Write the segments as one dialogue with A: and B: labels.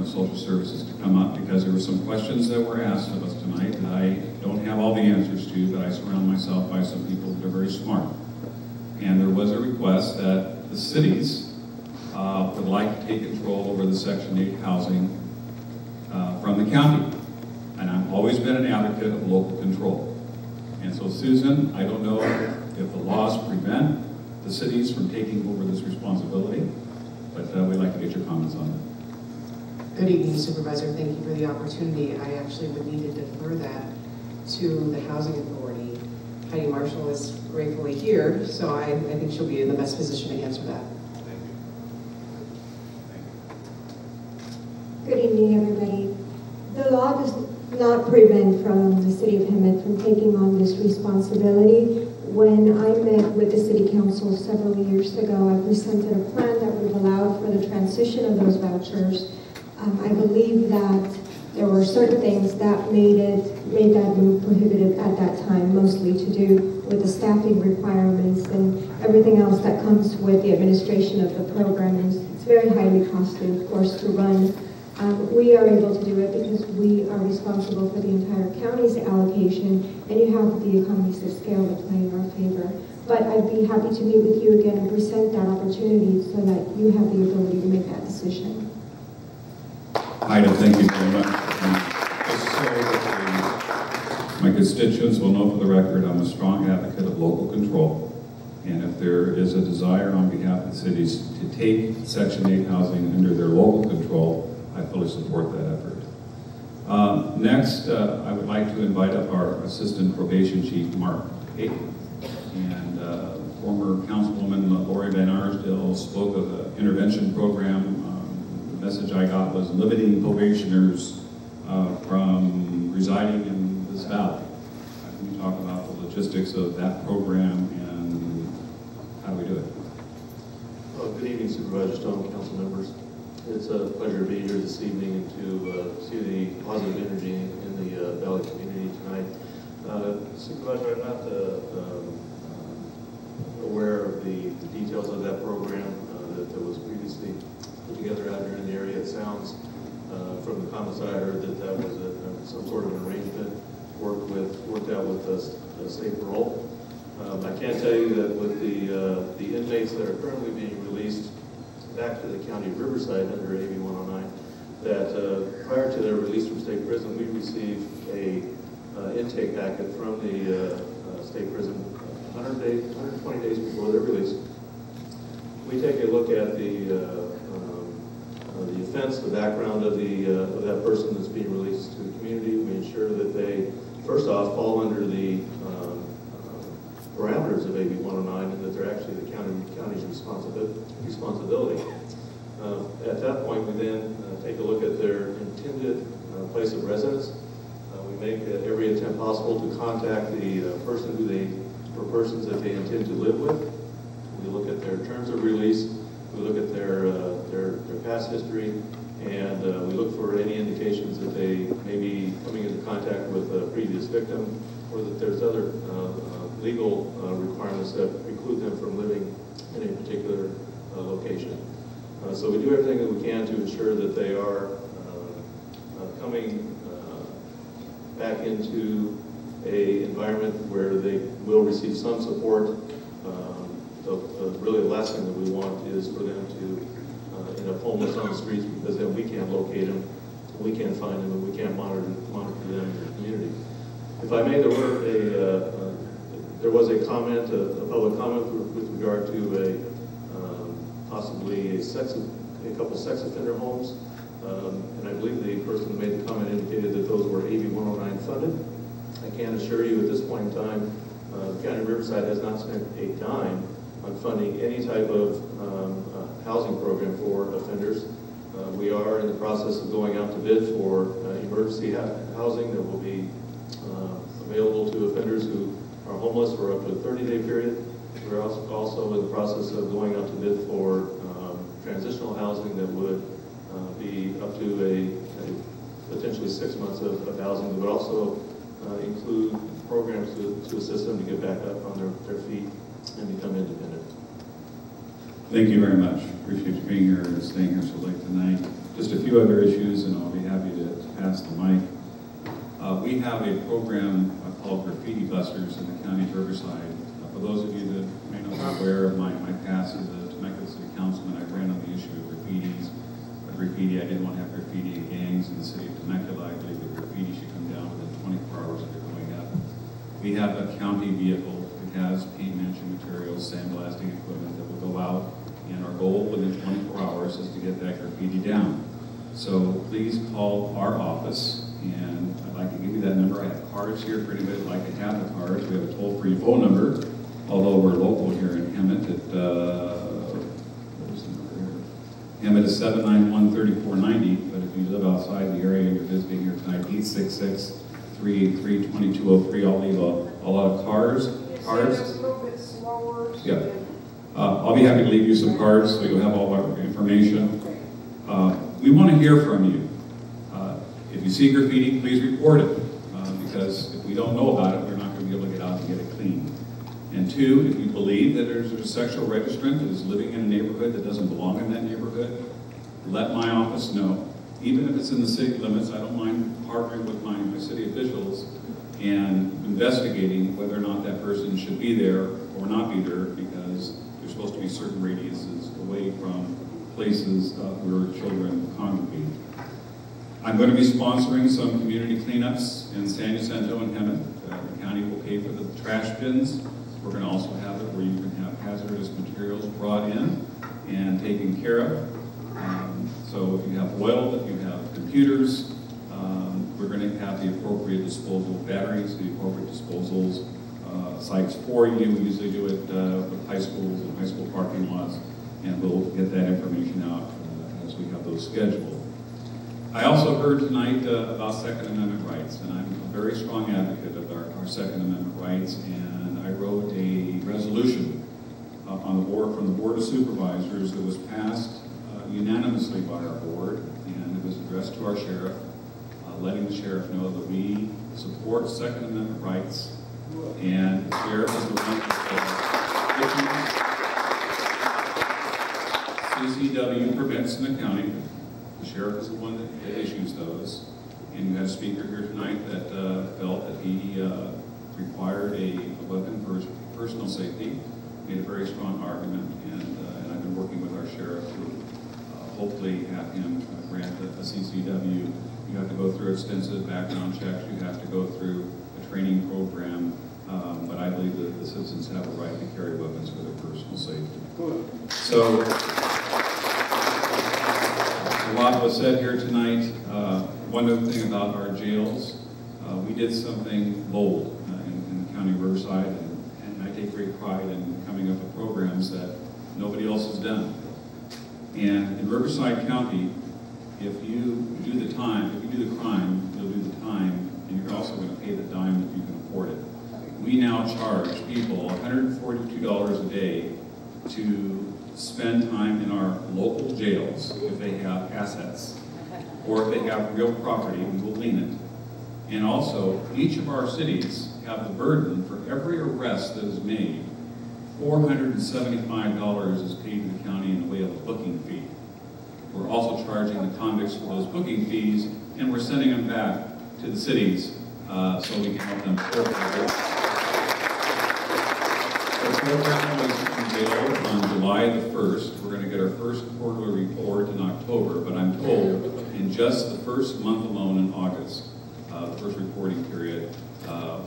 A: Social Services to come up because there were some questions that were asked of us tonight that I don't have all the answers to, but I surround myself by some people that are very smart. And there was a request that the cities would like to take control over the Section 8 housing from the county. And I've always been an advocate of local control. And so, Susan, I don't know if the laws prevent the cities from taking over this responsibility, but we'd like to get your comments on it.
B: Good evening, Supervisor. Thank you for the opportunity. I actually would need to defer that to the Housing Authority. Heidi Marshall is gratefully here, so I think she'll be in the best position to answer that.
A: Thank you.
C: Good evening, everybody. The law does not prevent from the City of Hemet from taking on this responsibility. When I met with the City Council several years ago, I presented a plan that would have allowed for the transition of those vouchers. I believe that there were certain things that made that move prohibitive at that time, mostly to do with the staffing requirements and everything else that comes with the administration of the program. It's very highly costly, of course, to run. We are able to do it because we are responsible for the entire county's allocation, and you have the economies of scale to play in our favor. But I'd be happy to meet with you again and present that opportunity so that you have the ability to make that decision.
A: Ida, thank you very much. Just so that my constituents will know for the record, I'm a strong advocate of local control. And if there is a desire on behalf of the cities to take Section 8 housing under their local control, I fully support that effort. Next, I would like to invite up our Assistant Probation Chief, Mark Payton. And former Councilwoman Lori Van Arsdale spoke of the intervention program. The message I got was limiting probationers from residing in this valley. Can you talk about the logistics of that program and how do we do it?
D: Well, good evening, Supervisor Stone, council members. It's a pleasure to be here this evening and to see the positive energy in the Valley community tonight. Supervisor, I'm not aware of the details of that program that was previously put together out here in the area. It sounds, from the comments I heard, that was some sort of an arrangement worked out with the state parole. I can tell you that with the inmates that are currently being released back to the county of Riverside under AB 109, that prior to their release from state prison, we received a intake packet from the state prison 120 days before their release. We take a look at the offense, the background of that person that's being released to the community. We ensure that they, first off, fall under the parameters of AB 109 and that they're actually the county's responsibility. At that point, we then take a look at their intended place of residence. We make every attempt possible to contact the persons that they intend to live with. We look at their terms of release. We look at their past history, and we look for any indications that they may be coming into contact with a previous victim, or that there's other legal requirements that preclude them from living in a particular location. So we do everything that we can to ensure that they are coming back into an environment where they will receive some support. Really the last thing that we want is for them to end up homeless on the streets, because then we can't locate them, we can't find them, and we can't monitor them in the community. If I may, there was a comment, a public comment with regard to possibly a couple sex offender homes, and I believe the person who made the comment indicated that those were AB 109 funded. I can assure you at this point in time, the County of Riverside has not spent a dime on funding any type of housing program for offenders. We are in the process of going out to bid for emergency housing that will be available to offenders who are homeless for up to a 30-day period. We're also in the process of going out to bid for transitional housing that would be up to a potentially 6 months of housing, but also include programs to assist them to get back up on their feet and become independent.
A: Thank you very much. Appreciate you being here and staying here so late tonight. Just a few other issues, and I'll be happy to pass the mic. We have a program called Graffiti Busters in the County of Riverside. For those of you that may not be aware of my past as a Temecula City Councilman, I ran on the issue of graffitis. Graffiti, I didn't want to have graffiti gangs in the city of Temecula. I believe that graffiti should come down within 24 hours of it going up. We have a county vehicle that has paint managing materials, sandblasting equipment that will go out, and our goal within 24 hours is to get that graffiti down. So please call our office, and I'd like to give you that number. I have cards here for anybody that'd like to have the cards. We have a toll-free phone number, although we're local here in Hemet at, Hemet is 791-3490, but if you live outside the area and you're visiting here tonight, 866-383-2203. I'll leave a lot of cards.
E: It's a little bit slower. So
A: yeah. I'll be happy to leave you some cards so you'll have all our information. We want to hear from you. If you see graffiti, please report it, because if we don't know about it, we're not going to be able to get out and get it clean. And two, if you believe that there's a sexual registrant that is living in a neighborhood that doesn't belong in that neighborhood, let my office know. Even if it's in the city limits, I don't mind partnering with my city officials and investigating whether or not that person should be there or not be there, because there's supposed to be certain radiuses away from places where children congregate. I'm going to be sponsoring some community cleanups in San Jacinto and Hemet. The county will pay for the trash bins. We're going to also have it where you can have hazardous materials brought in and taken care of. So if you have oil, if you have computers, we're going to have the appropriate disposal batteries, the appropriate disposals sites for you. We usually do it with high schools and high school parking lots, and we'll get that information out as we have those scheduled. I also heard tonight about Second Amendment rights, and I'm a very strong advocate of our Second Amendment rights, and I wrote a resolution on the board, from the Board of Supervisors, that was passed unanimously by our board, and it was addressed to our sheriff, letting the sheriff know that we support Second Amendment rights, and the sheriff is the one that CCW permits in the county. The sheriff is the one that issues those, and you had a speaker here tonight that felt that he required a weapon for personal safety, made a very strong argument, and I've been working with our sheriff to hopefully have him grant a CCW. You have to go through extensive background checks, you have to go through a training program, but I believe that the citizens have a right to carry weapons for their personal safety. So, a lot was said here tonight. One other thing about our jails, we did something bold in the county of Riverside, and I take great pride in coming up with programs that nobody else has done. And in Riverside County, if you do the time, if you do the crime, you'll do the time, and you're also going to pay the dime if you can afford it. We now charge people $142 a day to spend time in our local jails if they have assets, or if they have real property, we will lien it. And also, each of our cities have the burden for every arrest that is made. $475 is paid to the county in the way of a booking fee. We're also charging the convicts for those booking fees, and we're sending them back to the cities so we can help them pay for it. The program was unveiled on July the 1st. We're going to get our first quarterly report in October, but I'm told in just the first month alone in August, the first reporting period,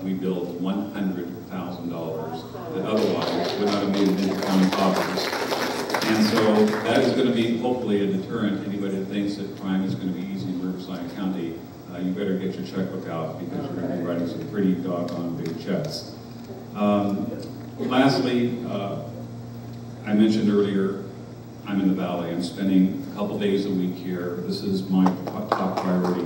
A: we billed $100,000 that otherwise would not have made it into county coffers. And so that is going to be hopefully a deterrent to anybody that thinks that crime is going to be easy in Riverside County. You better get your checkbook out, because you're going to be writing some pretty doggone big checks. Lastly, I mentioned earlier, I'm in the Valley. I'm spending a couple days a week here. This is my top priority.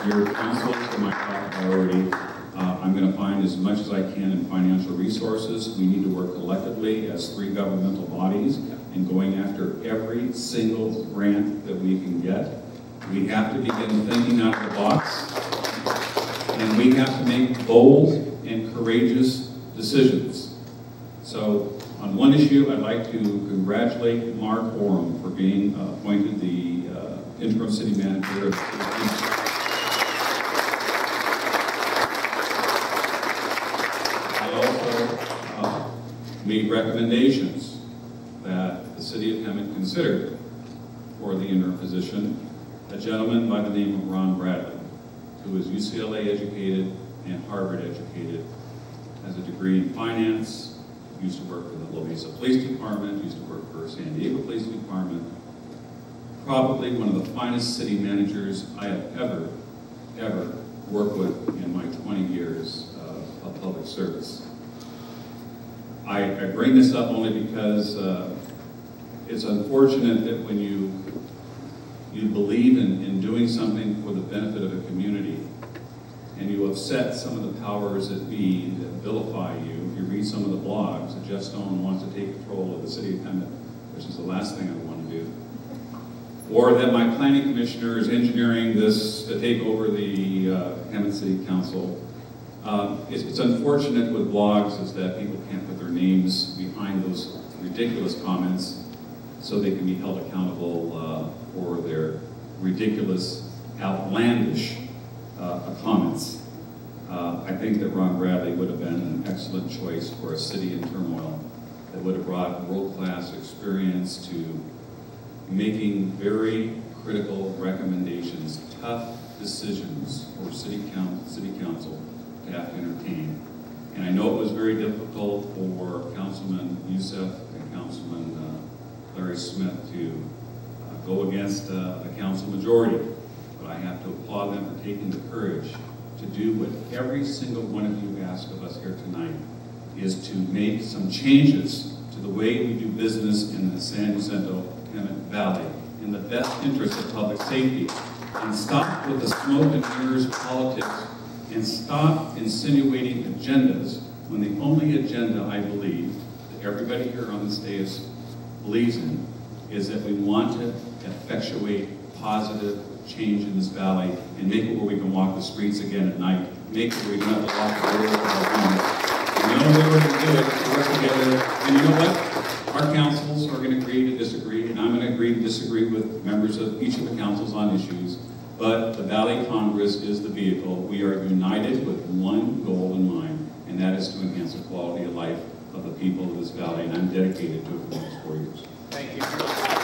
A: Your council is my top priority. I'm going to find as much as I can in financial resources. We need to work collectively as three governmental bodies in going after every single grant that we can get. We have to begin thinking out of the box, and we have to make bold and courageous decisions. So, on one issue, I'd like to congratulate Mark Oram for being appointed the interim city manager of the city of Hemet. I also made recommendations that the city of Hemet considered for the interim position a gentleman by the name of Ron Bradley, who is UCLA educated and Harvard educated, has a degree in finance, used to work for the La Mesa Police Department, used to work for San Diego Police Department, probably one of the finest city managers I have ever worked with in my 20 years of public service. I bring this up only because it's unfortunate that when you believe in doing something for the benefit of a community and you upset some of the powers that be that vilify you. If you read some of the blogs, that Jeff Stone wants to take control of the city of Hemet, which is the last thing I want to do. Or that my planning commissioner is engineering this to take over the Hemet City Council. It's unfortunate with blogs is that people can't put their names behind those ridiculous comments so they can be held accountable for their ridiculous, outlandish comments. I think that Ron Bradley would have been an excellent choice for a city in turmoil that would have brought world-class experience to making very critical recommendations, tough decisions for city council to have to entertain. And I know it was very difficult for Councilman Youssef and Councilman Larry Smith to go against the council majority. But I have to applaud them for taking the courage to do what every single one of you asked of us here tonight, is to make some changes to the way we do business in the San Jacinto Hemet Valley in the best interest of public safety, and stop with the smoke and mirrors politics, and stop insinuating agendas when the only agenda I believe that everybody here on this dais believes in is that we want to effectuate positive change in this valley and make it where we can walk the streets again at night, make it where we don't have to walk the road of our homes. And the only way we're going to do it is to work together. And you know what? Our councils are going to agree to disagree, and I'm going to agree to disagree with members of each of the councils on issues. But the Valley Congress is the vehicle. We are united with one goal in mind, and that is to enhance the quality of life of the people of this valley, and I'm dedicated to it for the next 4 years.
F: Thank you.